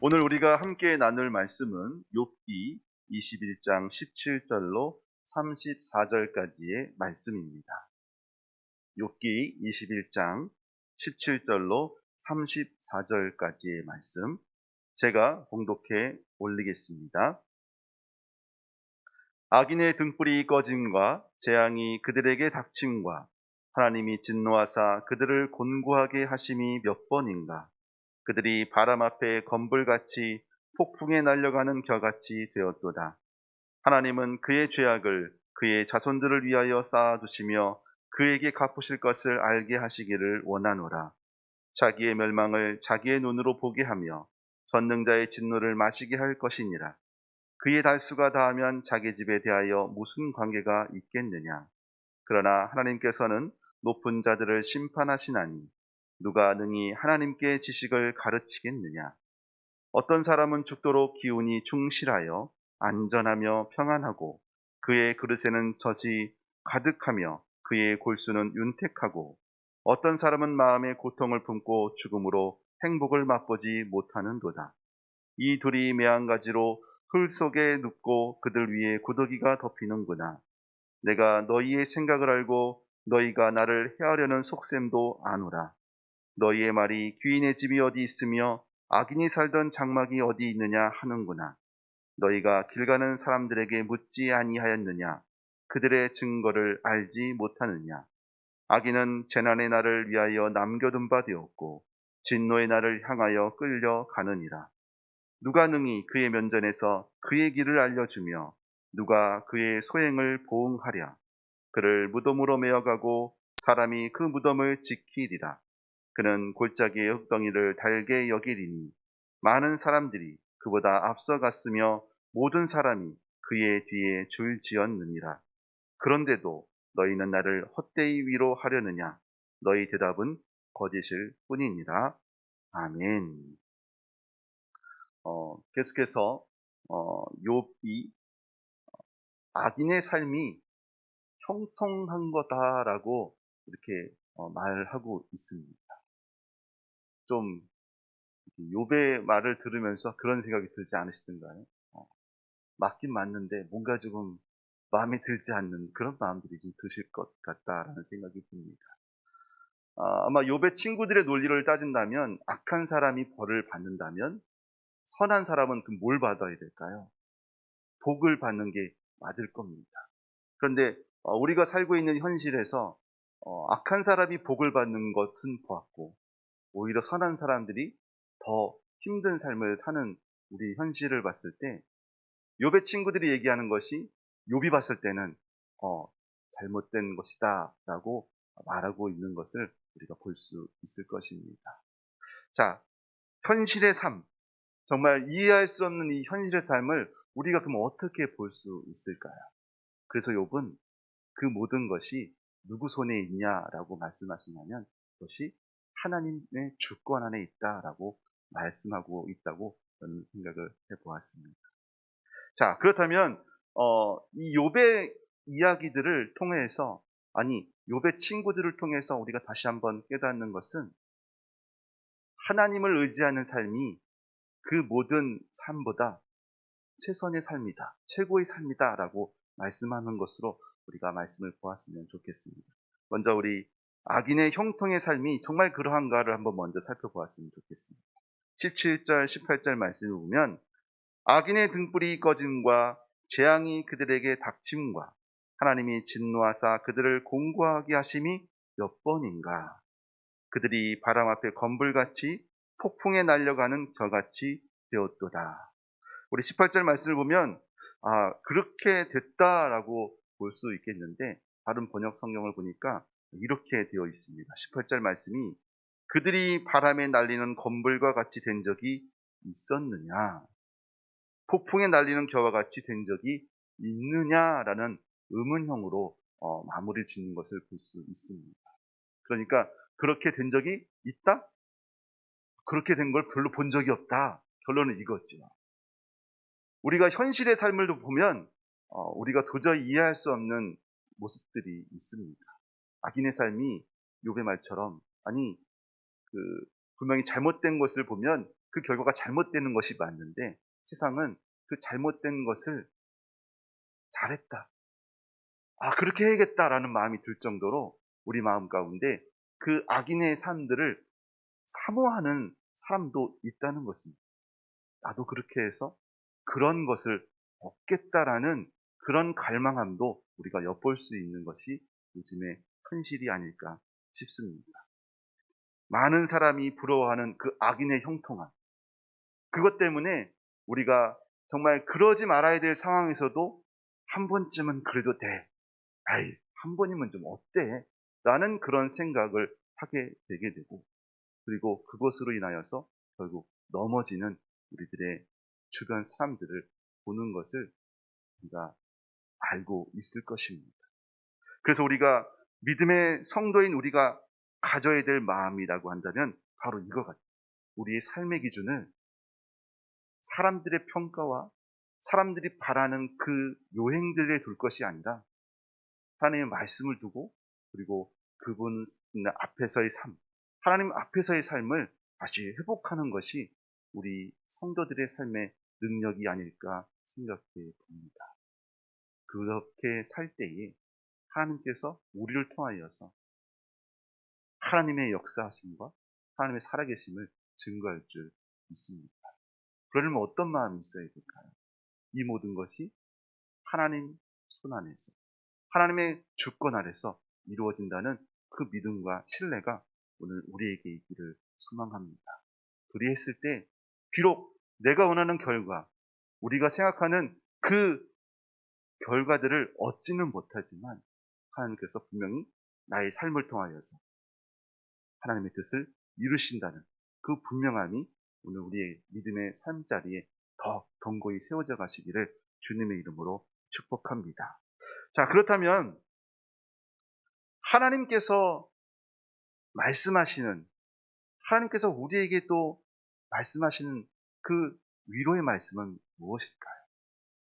오늘 우리가 함께 나눌 말씀은 욥기 21장 17절로 34절까지의 말씀입니다. 욥기 21장 17절로 34절까지의 말씀 제가 봉독해 올리겠습니다. 악인의 등불이 꺼짐과 재앙이 그들에게 닥침과 하나님이 진노하사 그들을 곤고하게 하심이 몇 번인가. 그들이 바람 앞에 검불같이 폭풍에 날려가는 겨같이 되었도다. 하나님은 그의 죄악을 그의 자손들을 위하여 쌓아두시며 그에게 갚으실 것을 알게 하시기를 원하노라. 자기의 멸망을 자기의 눈으로 보게 하며 전능자의 진노를 마시게 할 것이니라. 그의 달수가 다하면 자기 집에 대하여 무슨 관계가 있겠느냐. 그러나 하나님께서는 높은 자들을 심판하시나니 누가 능히 하나님께 지식을 가르치겠느냐. 어떤 사람은 죽도록 기운이 충실하여 안전하며 평안하고 그의 그릇에는 젖이 가득하며 그의 골수는 윤택하고 어떤 사람은 마음의 고통을 품고 죽음으로 행복을 맛보지 못하는도다. 이 둘이 매한가지로 흙 속에 눕고 그들 위에 구더기가 덮이는구나. 내가 너희의 생각을 알고 너희가 나를 해하려는 속셈도 아노라. 너희의 말이 귀인의 집이 어디 있으며 악인이 살던 장막이 어디 있느냐 하는구나. 너희가 길 가는 사람들에게 묻지 아니하였느냐. 그들의 증거를 알지 못하느냐. 악인은 재난의 날을 위하여 남겨둔 바 되었고 진노의 날을 향하여 끌려가느니라. 누가 능히 그의 면전에서 그의 길을 알려주며 누가 그의 소행을 보응하랴. 그를 무덤으로 메어가고 사람이 그 무덤을 지키리라. 그는 골짜기의 흙덩이를 달게 여기리니 많은 사람들이 그보다 앞서갔으며 모든 사람이 그의 뒤에 줄지었느니라. 그런데도 너희는 나를 헛되이 위로하려느냐. 너희 대답은 거짓일 뿐이니라. 아멘. 계속해서 욥이 악인의 삶이 형통한 거다라고 이렇게 말하고 있습니다. 좀 욥의 말을 들으면서 그런 생각이 들지 않으시던가요? 맞긴 맞는데 뭔가 조금 마음에 들지 않는 그런 마음들이 좀 드실 것 같다라는 생각이 듭니다. 아마 욥의 친구들의 논리를 따진다면 악한 사람이 벌을 받는다면 선한 사람은 그 뭘 받아야 될까요? 복을 받는 게 맞을 겁니다. 그런데 우리가 살고 있는 현실에서 악한 사람이 복을 받는 것은 보았고 오히려 선한 사람들이 더 힘든 삶을 사는 우리 현실을 봤을 때 욥의 친구들이 얘기하는 것이 욥이 봤을 때는 잘못된 것이다라고 말하고 있는 것을 우리가 볼 수 있을 것입니다. 자, 현실의 삶, 정말 이해할 수 없는 이 현실의 삶을 우리가 그럼 어떻게 볼 수 있을까요? 그래서 욥은 그 모든 것이 누구 손에 있냐라고 말씀하시냐면 그것이 하나님의 주권 안에 있다라고 말씀하고 있다고 저는 생각을 해보았습니다. 자, 그렇다면 이 욥의 이야기들을 통해서 욥의 친구들을 통해서 우리가 다시 한번 깨닫는 것은 하나님을 의지하는 삶이 그 모든 삶보다 최선의 삶이다, 최고의 삶이다라고 말씀하는 것으로 우리가 말씀을 보았으면 좋겠습니다. 먼저 우리 악인의 형통의 삶이 정말 그러한가를 한번 먼저 살펴보았으면 좋겠습니다. 17절, 18절 말씀을 보면 악인의 등불이 꺼짐과 재앙이 그들에게 닥침과 하나님이 진노하사 그들을 공고하게 하심이 몇 번인가. 그들이 바람 앞에 검불같이 폭풍에 날려가는 겨같이 되었도다. 우리 18절 말씀을 보면 그렇게 됐다라고 볼 수 있겠는데 다른 번역 성경을 보니까 이렇게 되어 있습니다. 18절 말씀이 그들이 바람에 날리는 검불과 같이 된 적이 있었느냐, 폭풍에 날리는 겨와 같이 된 적이 있느냐라는 의문형으로 마무리 짓는 것을 볼 수 있습니다. 그러니까 그렇게 된 적이 있다? 그렇게 된 걸 별로 본 적이 없다. 결론은 이거죠. 우리가 현실의 삶을 보면 우리가 도저히 이해할 수 없는 모습들이 있습니다. 악인의 삶이 욥의 말처럼 분명히 잘못된 것을 보면 그 결과가 잘못되는 것이 맞는데 세상은 그 잘못된 것을 '잘했다. 아 그렇게 해야겠다.'라는 마음이 들 정도로 우리 마음 가운데 그 악인의 삶들을 사모하는 사람도 있다는 것입니다. '나도 그렇게 해서 그런 것을 얻겠다.'라는 그런 갈망함도 우리가 엿볼 수 있는 것이 요즘의 현실이 아닐까 싶습니다. 많은 사람이 부러워하는 그 악인의 형통함. 그것 때문에 우리가 정말 그러지 말아야 될 상황에서도 '한 번쯤은 그래도 돼. 아이 한 번이면 좀 어때?' 라는 그런 생각을 하게 되게 되고, 그리고 그것으로 인하여서 결국 넘어지는 우리들의 주변 사람들을 보는 것을 우리가 알고 있을 것입니다. 그래서 우리가 믿음의 성도인 우리가 가져야 될 마음이라고 한다면 바로 이거 같아요. 우리의 삶의 기준을 사람들의 평가와 사람들이 바라는 그 요행들에 둘 것이 아니라 하나님의 말씀을 두고, 그리고 그분 앞에서의 삶, 하나님 앞에서의 삶을 다시 회복하는 것이 우리 성도들의 삶의 능력이 아닐까 생각해 봅니다. 그렇게 살 때에 하나님께서 우리를 통하여서 하나님의 역사하심과 하나님의 살아계심을 증거할 줄 믿습니다. 그러려면 어떤 마음이 있어야 될까요? 이 모든 것이 하나님 손 안에서, 하나님의 주권 아래서 이루어진다는 그 믿음과 신뢰가 오늘 우리에게 있기를 소망합니다. 그리했을 때 비록 내가 원하는 결과, 우리가 생각하는 그 결과들을 얻지는 못하지만 하나님께서 분명히 나의 삶을 통하여서 하나님의 뜻을 이루신다는 그 분명함이 오늘 우리의 믿음의 삶자리에 더 견고히 세워져 가시기를 주님의 이름으로 축복합니다. 자, 그렇다면 하나님께서 말씀하시는, 하나님께서 우리에게 또 말씀하시는 그 위로의 말씀은 무엇일까요?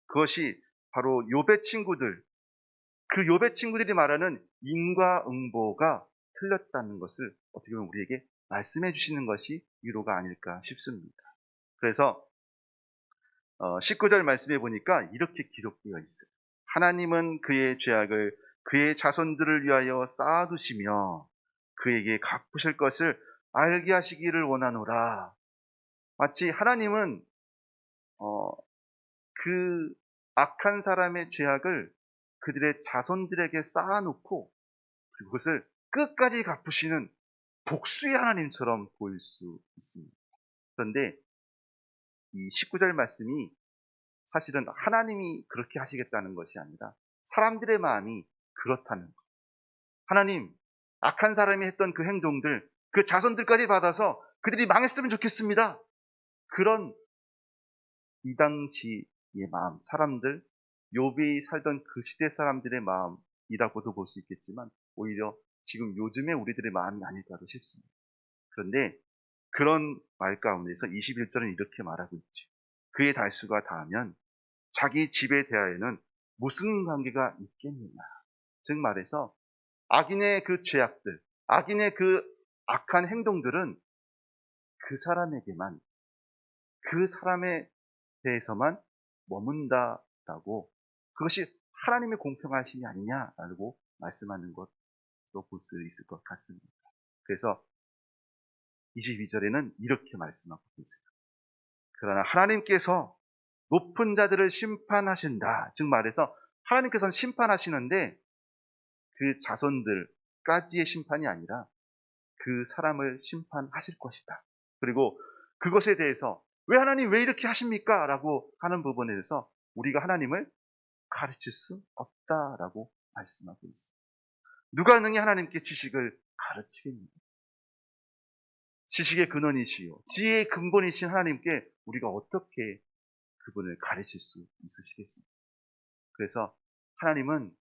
그것이 바로 욥의 친구들, 그 욥의 친구들이 말하는 인과응보가 틀렸다는 것을 어떻게 보면 우리에게 말씀해 주시는 것이 위로가 아닐까 싶습니다. 그래서 19절 말씀해 보니까 이렇게 기록되어 있어요. 하나님은 그의 죄악을 그의 자손들을 위하여 쌓아두시며 그에게 갚으실 것을 알게 하시기를 원하노라. 마치 하나님은 어, 그 악한 사람의 죄악을 그들의 자손들에게 쌓아놓고 그것을 끝까지 갚으시는 복수의 하나님처럼 보일 수 있습니다. 그런데 이 19절 말씀이 사실은 하나님이 그렇게 하시겠다는 것이 아니라 사람들의 마음이 그렇다는 것. 하나님, 악한 사람이 했던 그 행동들, 그 자손들까지 받아서 그들이 망했으면 좋겠습니다. 그런 이 당시의 마음, 사람들, 욥이 살던 그 시대 사람들의 마음이라고도 볼 수 있겠지만 오히려 지금 요즘의 우리들의 마음이 아닐까도 싶습니다. 그런데 그런 말 가운데서 21절은 이렇게 말하고 있죠. 그의 달수가 닿으면 자기 집에 대하여는 무슨 관계가 있겠느냐. 즉 말해서 악인의 그 죄악들, 악인의 그 악한 행동들은 그 사람에게만, 그 사람에 대해서만 머문다라고, 그것이 하나님의 공평하심이 아니냐라고 말씀하는 것으로 볼 수 있을 것 같습니다. 그래서 22절에는 이렇게 말씀하고 있어요. 그러나 하나님께서 높은 자들을 심판하신다. 즉 말해서 하나님께서는 심판하시는데 그 자손들까지의 심판이 아니라 그 사람을 심판하실 것이다. 그리고 그것에 대해서 왜 하나님 왜 이렇게 하십니까? 라고 하는 부분에 대해서 우리가 하나님을 가르칠 수 없다라고 말씀하고 있습니다. 누가 능히 하나님께 지식을 가르치겠습니까? 지식의 근원이시요 지혜의 근본이신 하나님께 우리가 어떻게 그분을 가르칠 수 있으시겠습니까? 그래서 하나님은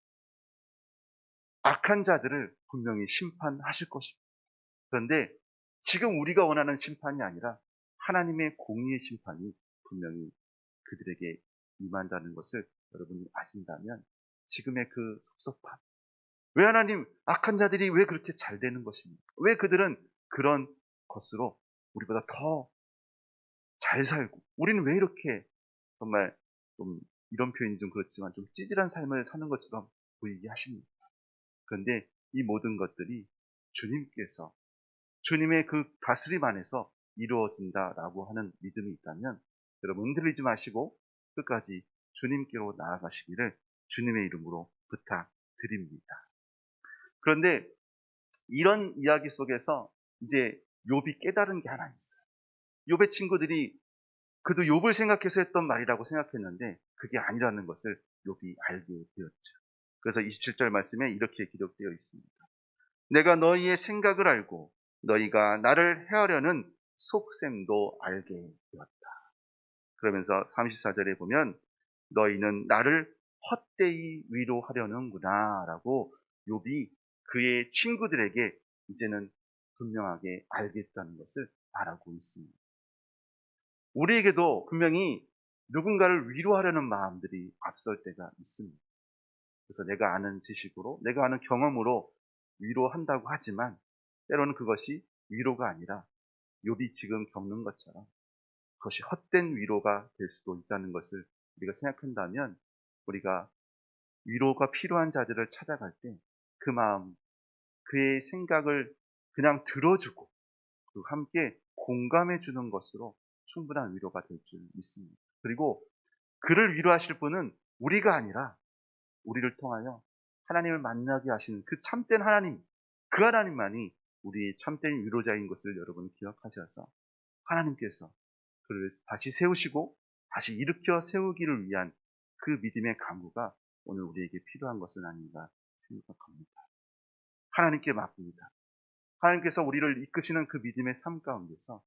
악한 자들을 분명히 심판하실 것입니다. 그런데 지금 우리가 원하는 심판이 아니라 하나님의 공의의 심판이 분명히 그들에게 임한다는 것을 여러분이 아신다면 지금의 그 섭섭함, 왜 하나님 악한 자들이 왜 그렇게 잘 되는 것입니까? 왜 그들은 그런 것으로 우리보다 더 잘 살고 우리는 왜 이렇게 정말 좀 이런 표현이 좀 그렇지만 좀 찌질한 삶을 사는 것처럼 보이게 하십니다. 그런데 이 모든 것들이 주님께서 주님의 그 다스림 안에서 이루어진다라고 하는 믿음이 있다면 여러분 흔들리지 마시고 끝까지 주님께로 나아가시기를 주님의 이름으로 부탁드립니다. 그런데 이런 이야기 속에서 이제 욥이 깨달은 게 하나 있어요. 욥의 친구들이 그도 욥을 생각해서 했던 말이라고 생각했는데 그게 아니라는 것을 욥이 알게 되었죠. 그래서 27절 말씀에 이렇게 기록되어 있습니다. 내가 너희의 생각을 알고 너희가 나를 해하려는 속셈도 알게 되었다. 그러면서 34절에 보면 너희는 나를 헛되이 위로하려는구나 라고 욥이 그의 친구들에게 이제는 분명하게 알겠다는 것을 말하고 있습니다. 우리에게도 분명히 누군가를 위로하려는 마음들이 앞설 때가 있습니다. 그래서 내가 아는 지식으로, 내가 아는 경험으로 위로한다고 하지만 때로는 그것이 위로가 아니라 욥이 지금 겪는 것처럼 그것이 헛된 위로가 될 수도 있다는 것을 우리가 생각한다면 우리가 위로가 필요한 자들을 찾아갈 때 그 마음, 그의 생각을 그냥 들어주고 그리고 함께 공감해 주는 것으로 충분한 위로가 될 줄 믿습니다. 그리고 그를 위로하실 분은 우리가 아니라 우리를 통하여 하나님을 만나게 하시는 그 참된 하나님, 그 하나님만이 우리의 참된 위로자인 것을 여러분 기억하셔서 하나님께서 그를 다시 세우시고 다시 일으켜 세우기를 위한 그 믿음의 강구가 오늘 우리에게 필요한 것은 아닌가 생각합니다. 하나님께 맡깁니다. 하나님께서 우리를 이끄시는 그 믿음의 삶 가운데서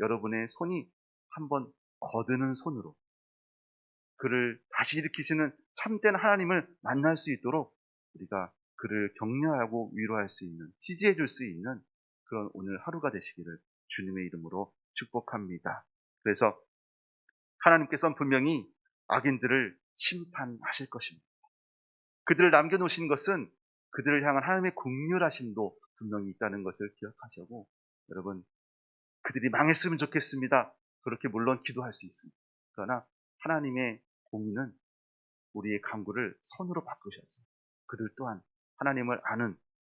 여러분의 손이 한번 거드는 손으로 그를 다시 일으키시는 참된 하나님을 만날 수 있도록 우리가 그를 격려하고 위로할 수 있는, 지지해 줄 수 있는 그런 오늘 하루가 되시기를 주님의 이름으로 축복합니다. 그래서 하나님께서는 분명히 악인들을 심판하실 것입니다. 그들을 남겨놓으신 것은 그들을 향한 하나님의 긍휼하심도 분명히 있다는 것을 기억하시고 여러분 그들이 망했으면 좋겠습니다. 그렇게 물론 기도할 수 있습니다. 그러나 하나님의 공의는 우리의 간구를 선으로 바꾸셔서 그들 또한 하나님을 아는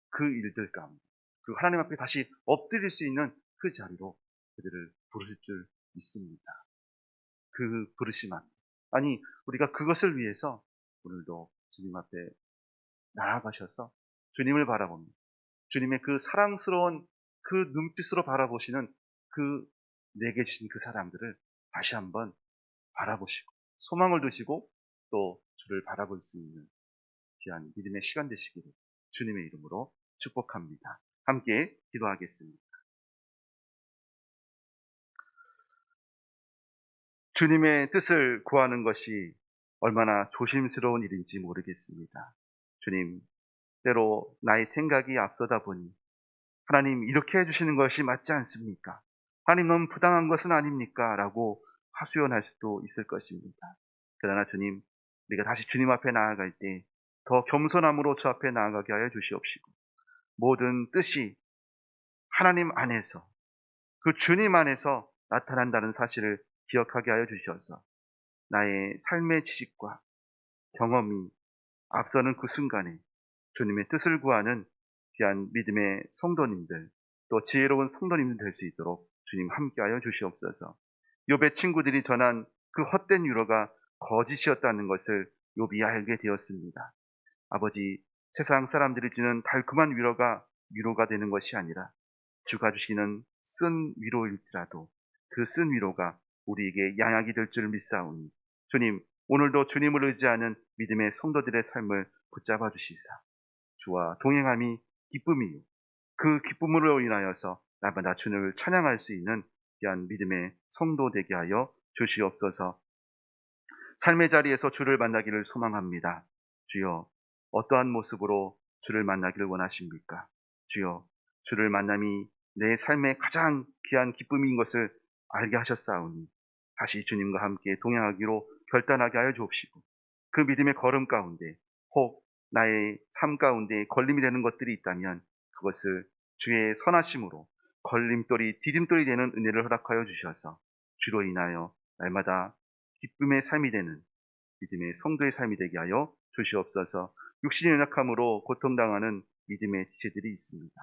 그 일들 가운데 그리고 하나님 앞에 다시 엎드릴 수 있는 그 자리로 그들을 부르실 줄 믿습니다. 그 부르심만 아니 우리가 그것을 위해서 오늘도 주님 앞에 나아가셔서 주님을 바라봅니다. 주님의 그 사랑스러운 그 눈빛으로 바라보시는 그 내게 주신 그 사람들을 다시 한번 바라보시고 소망을 두시고 또 주를 바라볼 수 있는 귀한 믿음의 시간 되시기를 주님의 이름으로 축복합니다. 함께 기도하겠습니다. 주님의 뜻을 구하는 것이 얼마나 조심스러운 일인지 모르겠습니다. 주님, 때로 나의 생각이 앞서다 보니 하나님 이렇게 해주시는 것이 맞지 않습니까? 하나님 너무 부당한 것은 아닙니까? 라고 하소연할 수도 있을 것입니다. 그러나 주님, 우리가 다시 주님 앞에 나아갈 때 더 겸손함으로 주 앞에 나아가게 하여 주시옵시고 모든 뜻이 하나님 안에서 그 주님 안에서 나타난다는 사실을 기억하게 하여 주셔서 나의 삶의 지식과 경험이 앞서는 그 순간에 주님의 뜻을 구하는 귀한 믿음의 성도님들 또 지혜로운 성도님들 될 수 있도록 주님 함께하여 주시옵소서. 욥의 친구들이 전한 그 헛된 위로가 거짓이었다는 것을 욥이 알게 되었습니다. 아버지, 세상 사람들이 주는 달콤한 위로가 되는 것이 아니라 주가 주시는 쓴 위로일지라도 그 쓴 위로가 우리에게 양약이 될 줄 믿사오니 주님, 오늘도 주님을 의지하는 믿음의 성도들의 삶을 붙잡아 주시사 주와 동행함이 기쁨이요 그 기쁨으로 인하여서 날마다 주님을 찬양할 수 있는 귀한 믿음의 성도 되게 하여 주시옵소서. 삶의 자리에서 주를 만나기를 소망합니다. 주여, 어떠한 모습으로 주를 만나기를 원하십니까? 주여, 주를 만남이 내 삶의 가장 귀한 기쁨인 것을 알게 하셨사오니 다시 주님과 함께 동행하기로 결단하게 하여 주옵시고 그 믿음의 걸음 가운데 혹 나의 삶 가운데 걸림이 되는 것들이 있다면 그것을 주의 선하심으로 걸림돌이 디딤돌이 되는 은혜를 허락하여 주셔서 주로 인하여 날마다 기쁨의 삶이 되는 믿음의 성도의 삶이 되게 하여 주시옵소서. 육신의 연약함으로 고통당하는 믿음의 지체들이 있습니다.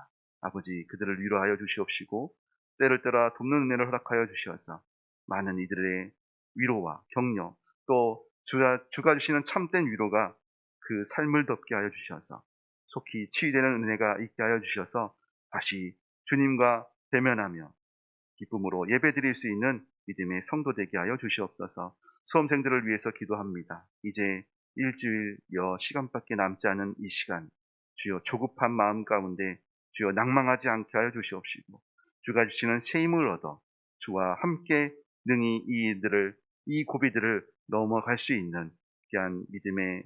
아버지, 그들을 위로하여 주시옵시고 때를 따라 돕는 은혜를 허락하여 주시어서 많은 이들의 위로와 격려, 또 주가 주시는 참된 위로가 그 삶을 덮게 하여 주셔서 속히 치유되는 은혜가 있게 하여 주셔서 다시 주님과 대면하며 기쁨으로 예배드릴 수 있는 믿음의 성도 되게 하여 주시옵소서. 수험생들을 위해서 기도합니다. 이제 일주일여 시간밖에 남지 않은 이 시간, 주여 조급한 마음 가운데 주여 낭망하지 않게 하여 주시옵시고 주가 주시는 새 힘을 얻어 주와 함께 능히 이 고비들을 넘어갈 수 있는 귀한 믿음의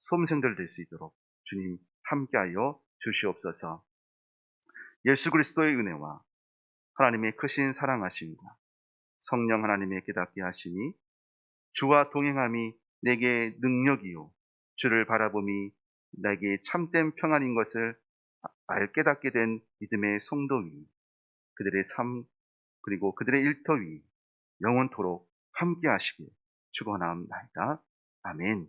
수험생들 될 수 있도록 주님 함께하여 주시옵소서. 예수 그리스도의 은혜와 하나님의 크신 사랑하심과 성령 하나님의 깨닫게 하심이 주와 동행함이 내게 능력이요 주를 바라봄이 내게 참된 평안인 것을 깨닫게 된 믿음의 성도 위, 그들의 삶 그리고 그들의 일터 위 영원토록 함께 하시길 축원합니다. 아멘.